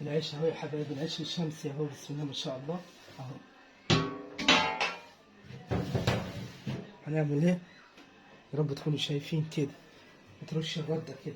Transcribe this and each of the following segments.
العيش اهو يا حبايبي، العيش الشمسي اهو، بسم الله ما شاء الله اهو. هنعمل ايه؟ يا رب تكونوا شايفين كده، بترش الردة كده.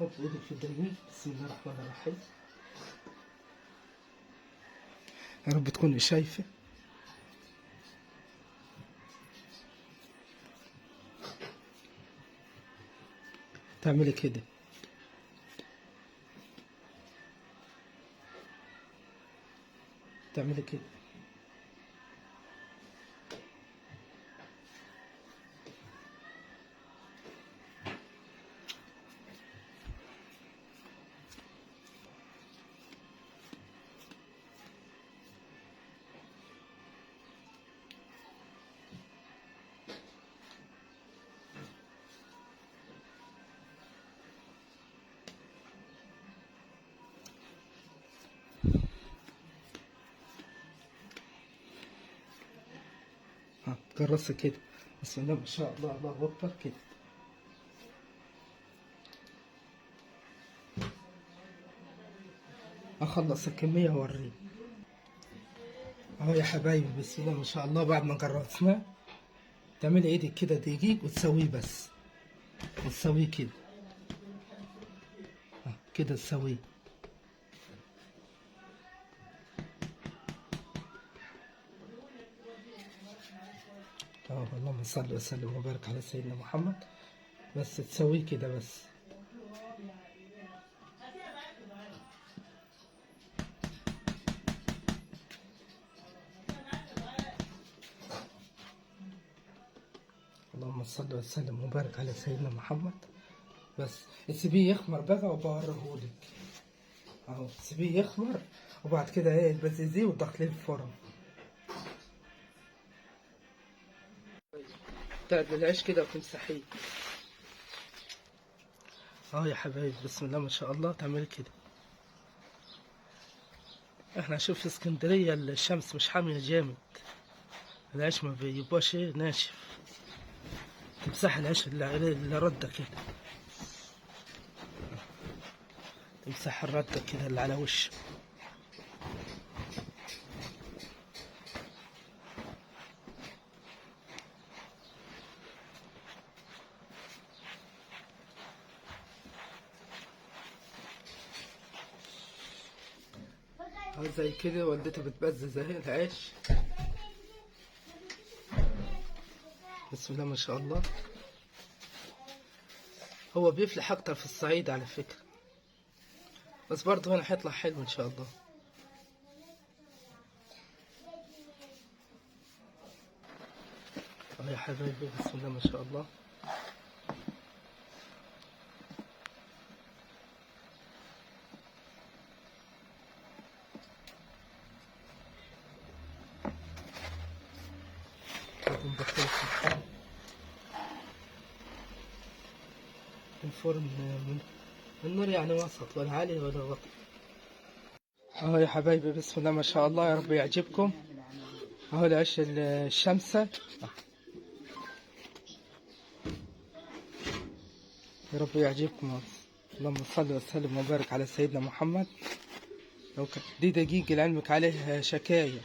حط ايدك في الدقيق، بسم الله الرحمن الرحيم. يا رب تكوني شايفة. تعملي كده. تعملي كده. ها جرسي كده، بسم الله ما شاء الله، الله اكبر كده. اخلص الكمية واوريك اهو يا حبايبي، بسم الله ما شاء الله. بعد ما جرسناه تعملي ايدك كده دقيق وتسويه بس، وتسويه كده كده تسويه. اللهم صل وسلم وبارك على سيدنا محمد. بس تسويه كده بس. اللهم صل وسلم وبارك على سيدنا محمد. بس تسيبيه يخمر بقى وبوريهولك اهو. تسيبيه يخمر وبعد كده ايه البزيزيه وتدخليه الفرن. تاخد العيش كده وتمسحيه اهو يا حبايبي، بسم الله ما شاء الله. تعملي كده. احنا شوف في اسكندريه الشمس مش حاميه جامد، العيش ما بيبقاش ناشف. تمسح العيش اللي رده كده، تمسح الرده كده اللي على وشه. اهو زي كده والدتي بتبزز اهي العيش، بسم الله ما شاء الله. هو بيفلح اكتر في الصعيد على فكرة، بس برضه هنا هيطلع حلو ان شاء الله. اهو يا حبايبي، بسم الله ما شاء الله. الفرن من النار يعني وسط، ولا عالي ولا واطي. اهو يا حبايبي، بسم الله ما شاء الله. يا رب يعجبكم. اهو العيش الشمسة، يا رب يعجبكم. اللهم صل وسلم وبارك على سيدنا محمد. لو دي دقيق لعلمك عليه شكاية،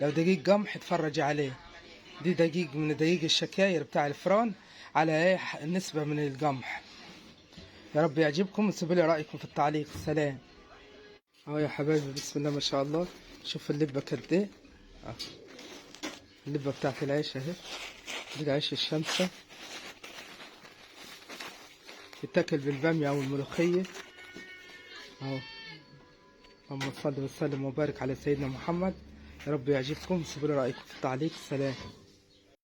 لو دقيق قمح اتفرجي عليه. دي دقيق من دقيق الشكاير بتاع الفران، على ايه نسبة من القمح. يا رب يعجبكم، وسيبوا لي رأيكم في التعليق. سلام. اهو يا حبايبي، بسم الله ما شاء الله. شوف اللبة قد ايه. اللبة بتاعت العيش اهي، دي العيش الشمسة، يتاكل بالبامية او الملوخية اهو. اللهم صل وسلم وبارك على سيدنا محمد. يا رب يعجبكم، سيبوا لي رأيكم في التعليق. سلام.